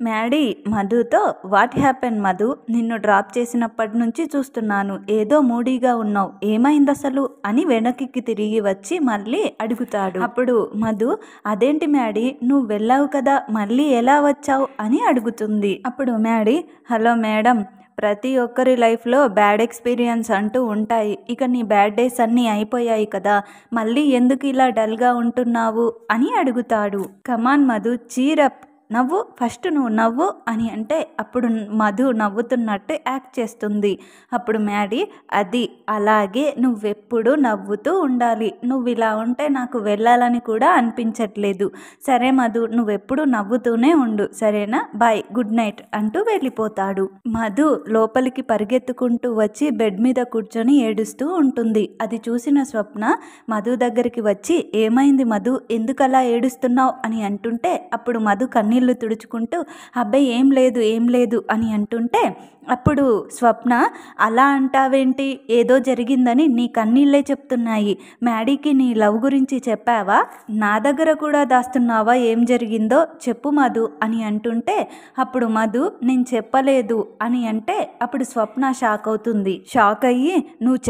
Maddy మధుతో what happen Madhu, నిన్ను drop చేసినప్పటి నుంచి చూస్తున్నాను, ఏదో మూడీగా ఉన్నావు, ఏమైంది అసలు అని వెనక్కి తిరిగి వచ్చి మళ్ళీ అడుగుతాడు. అప్పుడు మధు, అదేంటి మ్యాడీ, నువ్వు వెళ్ళావు కదా, మళ్ళీ ఎలా వచ్చావు అని అడుగుతుంది. అప్పుడు మ్యాడీ, హలో మేడం, ప్రతి ఒక్కరి లైఫ్లో బ్యాడ్ ఎక్స్పీరియన్స్ అంటూ ఉంటాయి. ఇక నీ బ్యాడ్ డేస్ అన్నీ అయిపోయాయి కదా, మళ్ళీ ఎందుకు ఇలా డల్గా ఉంటున్నావు అని అడుగుతాడు. కమాన్ మధు, చీరప్, నవ్వు, ఫస్ట్ నువ్వు నవ్వు అని అంటే అప్పుడు మధు నవ్వుతున్నట్టు యాక్ట్ చేస్తుంది. అప్పుడు మ్యాడీ, అది అలాగే నువ్వెప్పుడు నవ్వుతూ ఉండాలి, నువ్వు ఇలా ఉంటే నాకు వెళ్ళాలని కూడా అనిపించట్లేదు. సరే మధు, నువ్వెప్పుడు నవ్వుతూనే ఉండు, సరేనా, బాయ్, గుడ్ నైట్ అంటూ వెళ్ళిపోతాడు. మధు లోపలికి పరిగెత్తుకుంటూ వచ్చి బెడ్ మీద కూర్చొని ఏడుస్తూ ఉంటుంది. అది చూసిన స్వప్న మధు దగ్గరికి వచ్చి, ఏమైంది మధు, ఎందుకలా ఏడుస్తున్నావు అని అంటుంటే అప్పుడు మధు కన్నీళ్ళు తుడుచుకుంటూ, అబ్బాయి ఏం లేదు అని అంటుంటే అప్పుడు స్వప్న, అలా అంటావేంటి, ఏదో జరిగిందని నీ కన్నీళ్ళే చెప్తున్నాయి. మ్యాడీకి నీ లవ్ గురించి చెప్పావా, నా దగ్గర కూడా దాస్తున్నావా, ఏం జరిగిందో చెప్పు మధు అని అంటుంటే అప్పుడు మధు, నేను చెప్పలేదు అని అంటే అప్పుడు స్వప్న షాక్ అవుతుంది. షాక్ అయ్యి, నువ్వు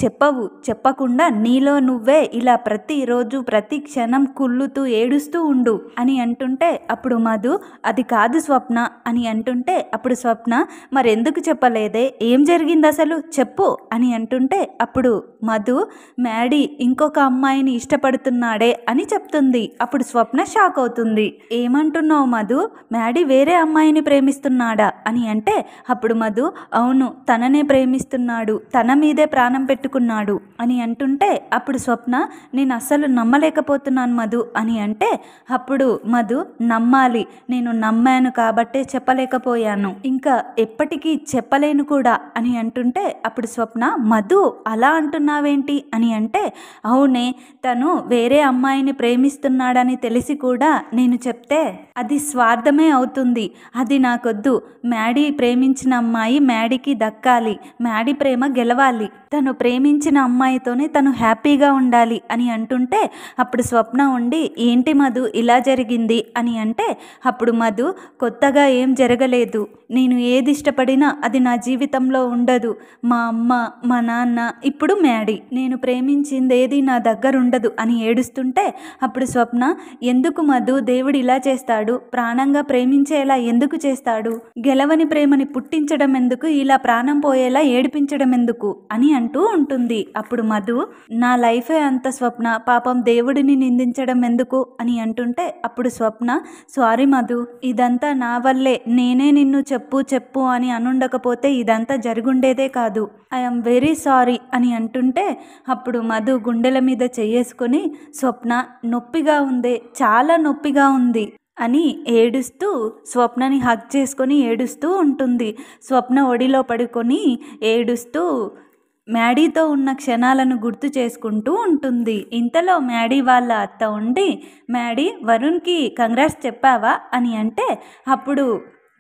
చెప్పవు, చెప్పకుండా నీలో నువ్వే ఇలా ప్రతిరోజు ప్రతి క్షణం కుళ్ళుతూ ఏడుస్తూ ఉండు అని అంటుంటే అప్పుడు మధు, అది కాదు స్వప్న అని అంటుంటే అప్పుడు స్వప్న, మరెందుకు చెప్పలేదే, ఏం జరిగింది అసలు చెప్పు అని అంటుంటే అప్పుడు మధు, మ్యాడీ ఇంకొక అమ్మాయిని ఇష్టపడుతున్నాడే అని చెప్తుంది. అప్పుడు స్వప్న షాక్ అవుతుంది. ఏమంటున్నావు మధు, మ్యాడీ వేరే అమ్మాయిని ప్రేమిస్తున్నాడా అని అంటే అప్పుడు మధు, అవును, తననే ప్రేమిస్తున్నాడు, తన మీదే ప్రాణం పెట్టుకున్నాడు అని అంటుంటే అప్పుడు స్వప్న, నేను అస్సలు నమ్మలేకపోతున్నాను మధు అని అంటే అప్పుడు మధు, నమ్మాలి, నేను నమ్మాను కాబట్టే చెప్పలేకపోయాను, ఇంకా ఎప్పటికీ చెప్పలేను కూడా అని అంటుంటే అప్పుడు స్వప్న, మధు అలా అంటున్నావేంటి అని అంటే అవునే, తను వేరే అమ్మాయిని ప్రేమిస్తున్నాడని తెలిసి కూడా నేను చెప్తే అది స్వార్థమే అవుతుంది, అది నాకొద్దు, మ్యాడీ ప్రేమించిన అమ్మాయి మ్యాడీకి దక్కాలి, మ్యాడీ ప్రేమ గెలవాలి, తను ప్రేమించిన అమ్మాయితోనే తను హ్యాపీగా ఉండాలి అని అంటుంటే అప్పుడు స్వప్న ఉండి, ఏంటి మధు ఇలా జరిగింది అని అంటే అప్పుడు మధు, కొత్తగా ఏం జరగలేదు, నేను ఏది ఇష్టపడినా అది నా జీవితంలో ఉండదు, మా అమ్మ, మా నాన్న, ఇప్పుడు మ్యాడీ, నేను ప్రేమించింది ఏది నా దగ్గర ఉండదు అని ఏడుస్తుంటే అప్పుడు స్వప్న, ఎందుకు మధు దేవుడు ఇలా చేస్తాడు, ప్రాణంగా ప్రేమించేలా ఎందుకు చేస్తాడు, గెలవని ప్రేమని పుట్టించడం ఎందుకు, ఇలా ప్రాణం పోయేలా ఏడిపించడం ఎందుకు అని అంటూ ఉంటుంది. అప్పుడు మధు, నా లైఫే అంత స్వప్న, పాపం దేవుడిని నిందించడం ఎందుకు అని అంటుంటే అప్పుడు స్వప్న, సారీ మధు, ఇదంతా నా వల్లే, నేనే నిన్ను చెప్పు అని అనుండకపోతే ఇదంతా జరుగుండేదే కాదు, ఐఎమ్ వెరీ సారీ అని అంటుంటే అప్పుడు మధు గుండెల మీద చెయ్యేసుకొని, స్వప్న నొప్పిగా ఉంది, చాలా నొప్పిగా ఉంది అని ఏడుస్తూ స్వప్నని హగ్ చేసుకొని ఏడుస్తూ ఉంటుంది. స్వప్న ఒడిలో పడుకొని ఏడుస్తూ మ్యాడీతో ఉన్న క్షణాలను గుర్తు చేసుకుంటూ ఉంటుంది. ఇంతలో మ్యాడీ వాళ్ళ అత్త ఉండి, మ్యాడీ వరుణ్కి కంగ్రాట్స్ చెప్పావా అని అంటే అప్పుడు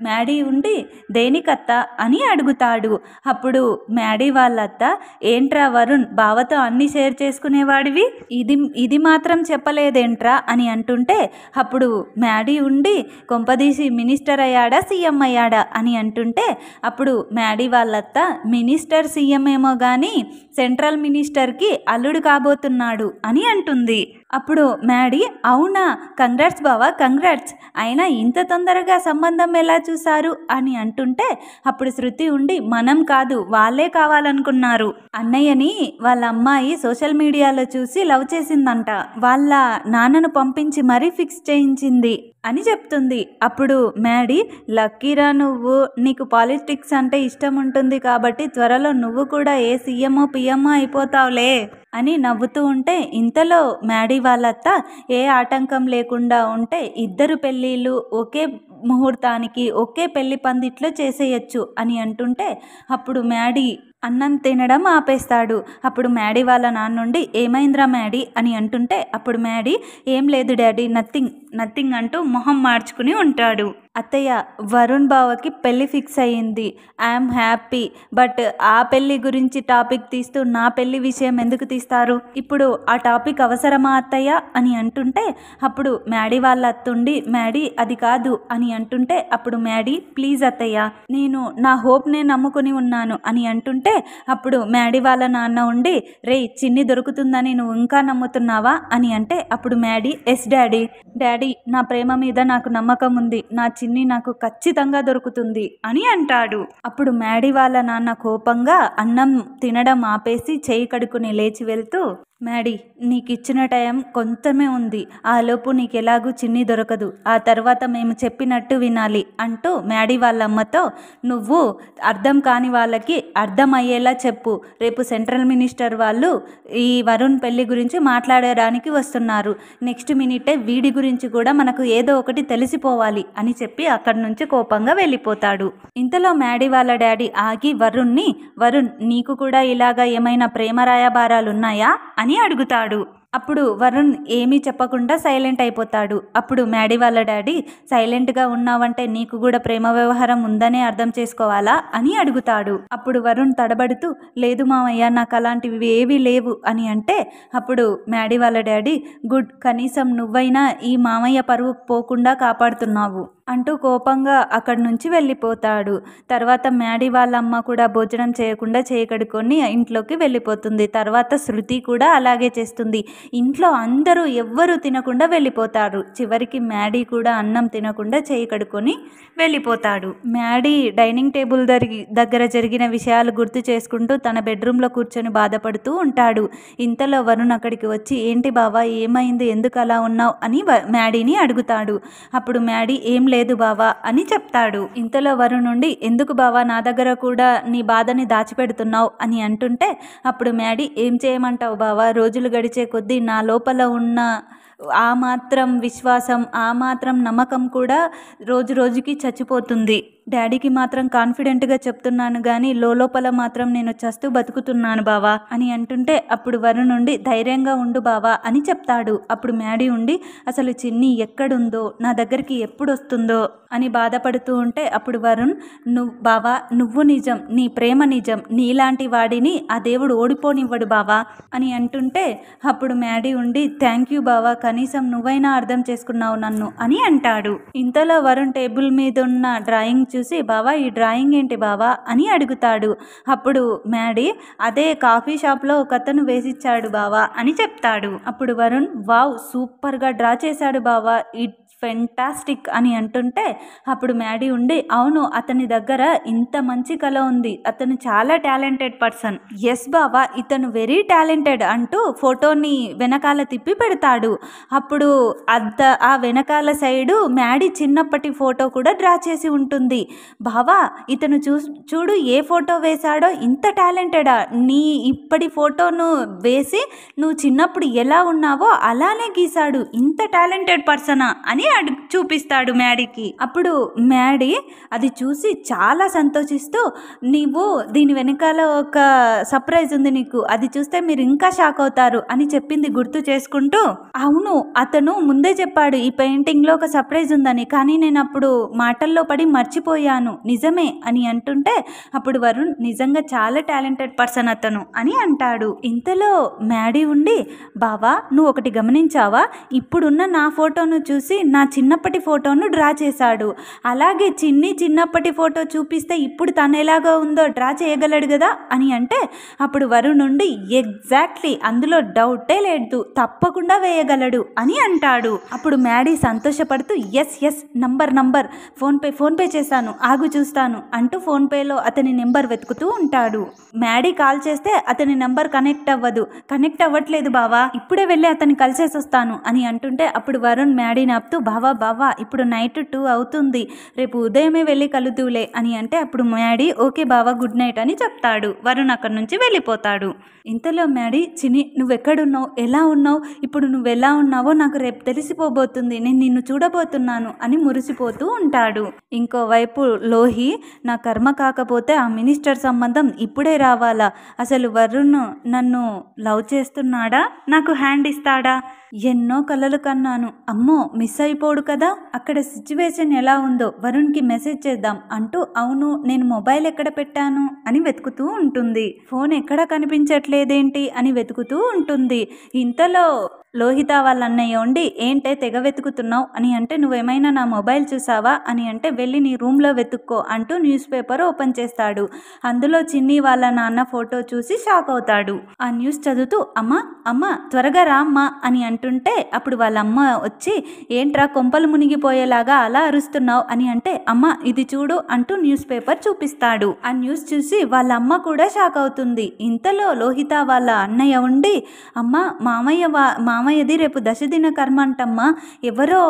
మ్యాడీ ఉండి, దేనికత్త అని అడుగుతాడు. అప్పుడు మ్యాడీ వాళ్ళ అత్త, ఏంట్రా వరుణ్, బావతో అన్నీ షేర్ చేసుకునేవాడివి, ఇది మాత్రం చెప్పలేదేంట్రా అని అంటుంటే అప్పుడు మ్యాడీ ఉండి, కొంపదీసి మినిస్టర్ అయ్యాడా సీఎం అయ్యాడా అని అంటుంటే అప్పుడు మ్యాడీ వాళ్ళ అత్త, మినిస్టర్ సీఎం ఏమో కానీ సెంట్రల్ మినిస్టర్కి అల్లుడు కాబోతున్నాడు అని అంటుంది. అప్పుడు మ్యాడీ, అవునా, కంగ్రాట్స్ బావా, కంగ్రాట్స్, అయినా ఇంత తొందరగా సంబంధం ఎలా చూశారు అని అంటుంటే అప్పుడు శృతి ఉండి, మనం కాదు, వాళ్ళే కావాలనుకున్నారు, అన్నయ్యని వాళ్ళ అమ్మాయి సోషల్ మీడియాలో చూసి లవ్ చేసిందంట, వాళ్ళ నాన్నను పంపించి మరీ ఫిక్స్ చేయించింది అని చెప్తుంది. అప్పుడు మ్యాడీ, లక్కీరా నువ్వు, నీకు పాలిటిక్స్ అంటే ఇష్టం ఉంటుంది కాబట్టి త్వరలో నువ్వు కూడా ఏ సీఎంఓ పిఎంఓ అయిపోతావులే అని నవ్వుతూ ఉంటే ఇంతలో మ్యాడీ వాళ్ళత్త, ఏ ఆటంకం లేకుండా ఉంటే ఇద్దరు పెళ్ళిళ్ళు ఒకే ముహూర్తానికి ఒకే పెళ్లి పందిట్లో చేసేయచ్చు అని అంటుంటే అప్పుడు మ్యాడీ అన్నం తినడం ఆపేస్తాడు. అప్పుడు మ్యాడీ వాళ్ళ నాన్నుండి, ఏమైందిరా మ్యాడీ అని అంటుంటే అప్పుడు మ్యాడీ, ఏం లేదు డాడీ, నథింగ్ అంటూ మొహం మార్చుకుని ఉంటాడు. అత్తయ్య, వరుణ్ బావకి పెళ్లి ఫిక్స్ అయ్యింది. I'm happy. బట్ ఆ పెళ్లి గురించి టాపిక్ తీస్తూ నా పెళ్లి విషయం ఎందుకు తీస్తారు? ఇప్పుడు ఆ టాపిక్ అవసరమా అత్తయ్య అని అంటుంటే అప్పుడు మ్యాడీ వాళ్ళ అత్తుండి మ్యాడీ అది కాదు అని అంటుంటే అప్పుడు మ్యాడీ ప్లీజ్ అత్తయ్య, నేను నా హోప్నే నమ్ముకుని ఉన్నాను అని అంటుంటే అప్పుడు మ్యాడీ వాళ్ళ నాన్న ఉండి రే చిన్ని దొరుకుతుందని నువ్వు ఇంకా నమ్ముతున్నావా అని అంటే అప్పుడు మ్యాడీ ఎస్ డాడీ. డాడీ, నా ప్రేమ మీద నాకు నమ్మకం ఉంది. నా చిన్ని నాకు ఖచ్చితంగా దొరుకుతుంది అని అంటాడు. అప్పుడు మ్యాడీ వాళ్ళ నాన్న కోపంగా అన్నం తినడం ఆపేసి చేయి కడుక్కుని లేచి వెళ్తూ మ్యాడీ, నీకు ఇచ్చిన టైం కొంచెమే ఉంది. ఆలోపు నీకు ఎలాగూ చిన్ని దొరకదు. ఆ తర్వాత మేము చెప్పినట్టు వినాలి అంటూ మ్యాడీ వాళ్ళ అమ్మతో నువ్వు అర్థం కాని వాళ్ళకి అర్థమయ్యేలా చెప్పు. రేపు సెంట్రల్ మినిస్టర్ వాళ్ళు ఈ వరుణ్ పెళ్లి గురించి మాట్లాడడానికి వస్తున్నారు. నెక్స్ట్ మినిటే వీడి గురించి కూడా మనకు ఏదో ఒకటి తెలిసిపోవాలి అని చెప్పి అక్కడి నుంచి కోపంగా వెళ్ళిపోతాడు. ఇంతలో మ్యాడీ వాళ్ళ డాడీ ఆగి వరుణ్ణి వరుణ్, నీకు కూడా ఇలాగా ఏమైనా ప్రేమ రాయబారాలున్నాయా అని అడుగుతాడు. అప్పుడు వరుణ్ ఏమీ చెప్పకుండా సైలెంట్ అయిపోతాడు. అప్పుడు మ్యాడీ వాళ్ళ డాడీ సైలెంట్గా ఉన్నావంటే నీకు కూడా ప్రేమ వ్యవహారం ఉందనే అర్థం చేసుకోవాలా అని అడుగుతాడు. అప్పుడు వరుణ్ తడబడుతూ లేదు మామయ్య, నాకు అలాంటివి ఏవీ లేవు అని అంటే అప్పుడు మ్యాడీ వాళ్ళ డాడీ గుడ్, కనీసం నువ్వైనా ఈ మామయ్య పరువు పోకుండా కాపాడుతున్నావు అంటూ కోపంగా అక్కడి నుంచి వెళ్ళిపోతాడు. తర్వాత మ్యాడీ వాళ్ళ అమ్మ కూడా భోజనం చేయకుండా చేయకడుకొని ఇంట్లోకి వెళ్ళిపోతుంది. తర్వాత శృతి కూడా అలాగే చేస్తుంది. ఇంట్లో అందరూ ఎవ్వరూ తినకుండా వెళ్ళిపోతారు. చివరికి మ్యాడీ కూడా అన్నం తినకుండా చేయకడుకొని వెళ్ళిపోతాడు. మ్యాడీ డైనింగ్ టేబుల్ దగ్గర జరిగిన విషయాలు గుర్తు చేసుకుంటూ తన బెడ్రూమ్లో కూర్చొని బాధపడుతూ ఉంటాడు. ఇంతలో వరుణ్ అక్కడికి వచ్చి ఏంటి బావా, ఏమైంది, ఎందుకు అలా ఉన్నావు అని మ్యాడీని అడుగుతాడు. అప్పుడు మ్యాడీ ఏం లేదు బావా అని చెప్తాడు. ఇంతలో వరుణ్ నుండి ఎందుకు బావా నా దగ్గర కూడా నీ బాధని దాచిపెడుతున్నావు అని అంటుంటే అప్పుడు మ్యాడీ ఏం చేయమంటావు బావా, రోజులు గడిచే కొద్దీ నా లోపల ఉన్న ఆ మాత్రం విశ్వాసం, ఆ మాత్రం నమ్మకం కూడా రోజు రోజుకి చచ్చిపోతుంది. డాడీకి మాత్రం కాన్ఫిడెంట్గా చెప్తున్నాను కానీ లోపల మాత్రం నేను చస్తూ బతుకుతున్నాను బావా అని అంటుంటే అప్పుడు వరుణ్ నుండి ధైర్యంగా ఉండు బావా అని చెప్తాడు. అప్పుడు మ్యాడీ ఉండి అసలు చిన్ని ఎక్కడుందో, నా దగ్గరికి ఎప్పుడు వస్తుందో అని బాధపడుతూ ఉంటే అప్పుడు వరుణ్ బావా నువ్వు నిజం, నీ ప్రేమ నిజం, నీలాంటి వాడిని ఆ దేవుడు ఓడిపోనివ్వడు బావా అని అంటుంటే అప్పుడు మ్యాడీ ఉండి థ్యాంక్ యూ బావా, కనీసం నువ్వైనా అర్థం చేసుకున్నావు నన్ను అని అంటాడు. ఇంతలో వరుణ్ టేబుల్ మీద ఉన్న డ్రాయింగ్ చూసి బావా ఈ డ్రాయింగ్ ఏంటి బావా అని అడుగుతాడు. అప్పుడు మ్యాడీ అదే కాఫీ షాప్లో ఒక అతను వేసిచ్చాడు బావా అని చెప్తాడు. అప్పుడు వరుణ్ వావ్ సూపర్గా డ్రా చేశాడు బావా, ఫెంటాస్టిక్ అని అంటుంటే అప్పుడు మ్యాడీ ఉండి అవును అతని దగ్గర ఇంత మంచి కళ ఉంది, అతను చాలా టాలెంటెడ్ పర్సన్. ఎస్ బావా ఇతను వెరీ టాలెంటెడ్ అంటూ ఫోటోని వెనకాల తిప్పి పెడతాడు. అప్పుడు ఆ వెనకాల సైడు మ్యాడీ చిన్నప్పటి ఫోటో కూడా డ్రా చేసి ఉంటుంది. బావా ఇతను చూడు ఏ ఫోటో వేశాడో, ఇంత టాలెంటెడా, నీ ఇప్పటి ఫోటోను వేసి నువ్వు చిన్నప్పుడు ఎలా ఉన్నావో అలానే గీశాడు, ఇంత టాలెంటెడ్ పర్సనా అని చూపిస్తాడు మ్యాడీకి. అప్పుడు మ్యాడీ అది చూసి చాలా సంతోషిస్తూ నీవు దీని వెనకాల ఒక సర్ప్రైజ్ ఉంది నీకు, అది చూస్తే మీరు ఇంకా షాక్ అవుతారు అని చెప్పింది గుర్తు చేసుకుంటూ అవును అతను ముందే చెప్పాడు ఈ పెయింటింగ్లో ఒక సర్ప్రైజ్ ఉందని, కానీ నేను అప్పుడు మాటల్లో పడి మర్చిపోయాను, నిజమే అని అంటుంటే అప్పుడు వరుణ్ నిజంగా చాలా టాలెంటెడ్ పర్సన్ అతను అని అంటాడు. ఇంతలో మ్యాడీ ఉండి బావా నువ్వు ఒకటి గమనించావా, ఇప్పుడున్న నా ఫోటోను చూసి నా చిన్నప్పటి ఫోటోను డ్రా చేశాడు, అలాగే చిన్నప్పటి ఫోటో చూపిస్తే ఇప్పుడు తను ఎలాగో ఉందో డ్రా చేయగలడు కదా అని అంటే అప్పుడు వరుణ్ నుండి ఎగ్జాక్ట్లీ అందులో డౌటే లేదు, తప్పకుండా వేయగలడు అని అంటాడు. అప్పుడు మ్యాడీ సంతోషపడుతూ ఎస్ నంబర్ ఫోన్పే చేశాను ఆగు చూస్తాను అంటూ ఫోన్పేలో అతని నెంబర్ వెతుకుతూ ఉంటాడు. మ్యాడీ కాల్ చేస్తే అతని నెంబర్ కనెక్ట్ అవ్వట్లేదు బావా, ఇప్పుడే వెళ్ళి అతన్ని కలిసేసి వస్తాను అని అంటుంటే అప్పుడు వరుణ్ మ్యాడీని ఆపుతూ బావా ఇప్పుడు నైట్ 2 అవుతుంది, రేపు ఉదయమే వెళ్ళి కలుద్దులే అని అంటే అప్పుడు మ్యాడీ ఓకే బావా గుడ్ నైట్ అని చెప్తాడు. వరుణ్ అక్కడి నుంచి వెళ్ళిపోతాడు. ఇంతలో మ్యాడీ చిన్ని నువ్వెక్కడున్నావు, ఎలా ఉన్నావు, ఇప్పుడు నువ్వు ఎలా ఉన్నావో నాకు రేపు తెలిసిపోబోతుంది, నేను నిన్ను చూడబోతున్నాను అని మురిసిపోతూ ఉంటాడు. ఇంకోవైపు లోహి నా కర్మ కాకపోతే ఆ మినిస్టర్ సంబంధం ఇప్పుడే రావాలా, అసలు వరుణ్ నన్ను లవ్ చేస్తున్నాడా, నాకు హ్యాండ్ ఇస్తాడా, ఎన్నో కలలు కన్నాను, అమ్మో మిస్ అయిపో వెళ్ళిపోడు కదా, అక్కడ సిచ్యువేషన్ ఎలా ఉందో వరుణ్కి మెసేజ్ చేద్దాం అంటూ అవును నేను మొబైల్ ఎక్కడ పెట్టాను అని వెతుకుతూ ఉంటుంది. ఫోన్ ఎక్కడ కనిపించట్లేదేంటి అని వెతుకుతూ ఉంటుంది. ఇంతలో లోహిత వాళ్ళ అన్నయ్య ఉండి ఏంటే తెగ వెతుకుతున్నావు అని అంటే నువ్వేమైనా నా మొబైల్ చూసావా అని అంటే వెళ్ళి నీ రూమ్లో వెతుక్కో అంటూ న్యూస్ పేపర్ ఓపెన్ చేస్తాడు. అందులో చిన్ని వాళ్ళ నాన్న ఫోటో చూసి షాక్ అవుతాడు. ఆ న్యూస్ చదువుతూ అమ్మ అమ్మ త్వరగా రా అమ్మ అని అంటుంటే అప్పుడు వాళ్ళ అమ్మ వచ్చి ఏంట్రా కొంపలు మునిగిపోయేలాగా అలా అరుస్తున్నావు అని అంటే అమ్మ ఇది చూడు అంటూ న్యూస్ పేపర్ చూపిస్తాడు. ఆ న్యూస్ చూసి వాళ్ళ అమ్మ కూడా షాక్ అవుతుంది. ఇంతలో లోహిత వాళ్ళ అన్నయ్య ఉండి అమ్మ మామయ్యది రేపు దశదిన కర్మ అంటమ్మా, ఎవరో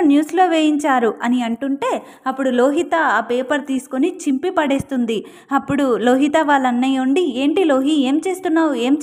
న్యూస్లో వేయించారు అని అంటుంటే అప్పుడు లోహిత ఆ పేపర్ తీసుకొని చింపి పడేస్తుంది. అప్పుడు లోహిత వాళ్ళ అన్నయ్య ఉండి ఏంటి లోహి ఏం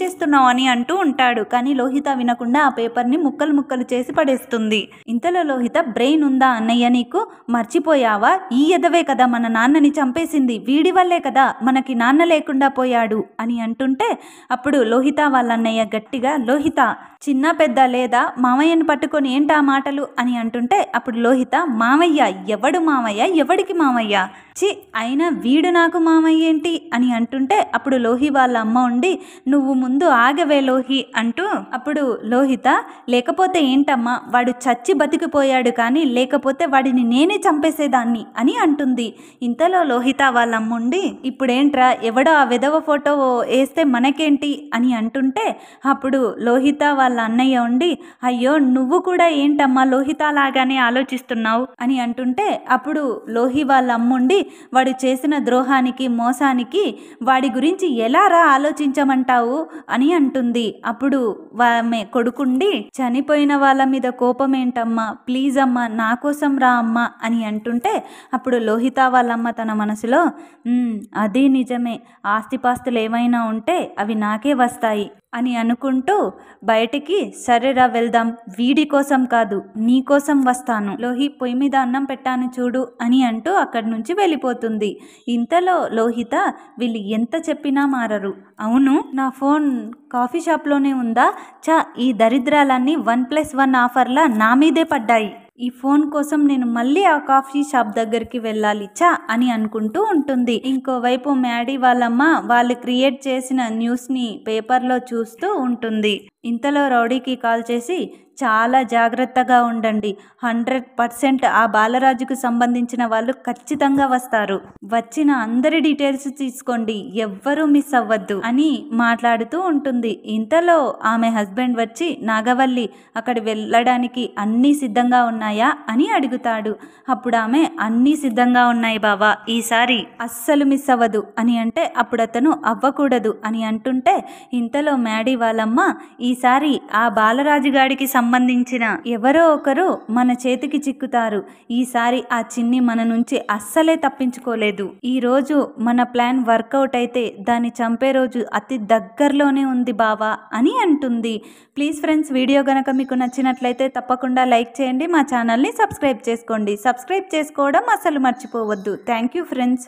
చేస్తున్నావు అని అంటూ ఉంటాడు. కానీ లోహిత వినకుండా ఆ పేపర్ని ముక్కలు చేసి పడేస్తుంది. ఇంతలో లోహిత బ్రెయిన్ ఉందా అన్నయ్య నీకు, మర్చిపోయావా, ఈ ఎదవే కదా మన నాన్నని చంపేసింది, వీడి వల్లే కదా మనకి నాన్న లేకుండా పోయాడు అని అంటుంటే అప్పుడు లోహిత వాళ్ళ అన్నయ్య గట్టిగా లోహిత చిన్న పెద్ద లేదా మామయ్యని పట్టుకొని ఏంటా మాటలు అని అంటుంటే అప్పుడు లోహిత మామయ్య ఎవడు మామయ్య, ఎవడికి మామయ్య, చి అయినా వీడు నాకు మామయ్య ఏంటి అని అంటుంటే అప్పుడు లోహి వాళ్ళ అమ్మ ఉండి నువ్వు ముందు ఆగవే లోహి అంటూ అప్పుడు లోహిత లేకపోతే ఏంటమ్మా వాడు చచ్చి బతికిపోయాడు కానీ లేకపోతే వాడిని నేనే చంపేసేదాన్ని అని అంటుంది. ఇంతలో లోహిత వాళ్ళ అమ్మ ఉండి ఇప్పుడేంట్రా ఎవడో ఆ విధవ ఫోటో వేస్తే మనకేంటి అని అంటుంటే అప్పుడు లోహిత వాళ్ళ అన్నయ్య ఉండి అయ్యో నువ్వు కూడా ఏంటమ్మా లోహిత లాగానే ఆలోచిస్తున్నావు అని అంటుంటే అప్పుడు లోహి వాళ్ళ అమ్ముండి వాడు చేసిన ద్రోహానికి మోసానికి వాడి గురించి ఎలా రా ఆలోచించమంటావు అని అంటుంది. అప్పుడు ఆమె కొడుకుండి చనిపోయిన వాళ్ళ మీద కోపం ఏంటమ్మా, ప్లీజ్ అమ్మా నా కోసం రా అమ్మా అని అంటుంటే అప్పుడు లోహిత వాళ్ళమ్మ తన మనసులో అది నిజమే, ఆస్తిపాస్తులు ఏమైనా ఉంటే అవి నాకే వస్తాయి అని అనుకుంటూ బయటికి సరేరా వెళ్దాం, వీడి కోసం కాదు నీ కోసం వస్తాను, లోహి పొయ్యి మీద అన్నం పెట్టాను చూడు అని అంటూ అక్కడి నుంచి వెళ్ళిపోతుంది. ఇంతలో లోహిత వీళ్ళు ఎంత చెప్పినా మారరు, అవును నా ఫోన్ కాఫీ షాప్లోనే ఉందా, ఈ దరిద్రాలన్నీ 1+1 ఆఫర్లా నా మీదే పడ్డాయి, ఈ ఫోన్ కోసం నేను మళ్ళీ ఆ కాఫీ షాప్ దగ్గరికి వెళ్ళాలి అని అనుకుంటూ ఉంటుంది. ఇంకోవైపు మ్యాడీ వాళ్ళమ్మ వాళ్ళు క్రియేట్ చేసిన న్యూస్ని పేపర్లో చూస్తూ ఉంటుంది. ఇంతలో రౌడీకి కాల్ చేసి చాలా జాగ్రత్తగా ఉండండి, 100% ఆ బాలరాజుకు సంబంధించిన వాళ్ళు ఖచ్చితంగా వస్తారు, వచ్చిన అందరి డీటెయిల్స్ తీసుకోండి, ఎవ్వరూ మిస్ అవ్వద్దు అని మాట్లాడుతూ ఉంటుంది. ఇంతలో ఆమె హస్బెండ్ వచ్చి నాగవల్లి అక్కడ వెళ్ళడానికి అన్నీ సిద్ధంగా ఉన్నాయా అని అడుగుతాడు. అప్పుడు ఆమె అన్నీ సిద్ధంగా ఉన్నాయి బావా, ఈసారి అస్సలు మిస్ అవ్వదు అని అంటే అప్పుడు అతను అవ్వకూడదు అని అంటుంటే ఇంతలో మ్యాడీ వాళ్ళమ్మ ఈసారి ఆ బాలరాజుగాడికి సంబంధించిన ఎవరో ఒకరు మన చేతికి చిక్కుతారు, ఈసారి ఆ చిన్ని మన నుంచి అస్సలే తప్పించుకోలేదు, ఈ రోజు మన ప్లాన్ వర్కౌట్ అయితే దాన్ని చంపే రోజు అతి దగ్గరలోనే ఉంది బావా అని అంటుంది. ప్లీజ్ ఫ్రెండ్స్ వీడియో గనక మీకు నచ్చినట్లయితే తప్పకుండా లైక్ చేయండి, మా ఛానల్ని సబ్స్క్రైబ్ చేసుకోండి, సబ్స్క్రైబ్ చేసుకోవడం అసలు మర్చిపోవద్దు. Thank you friends.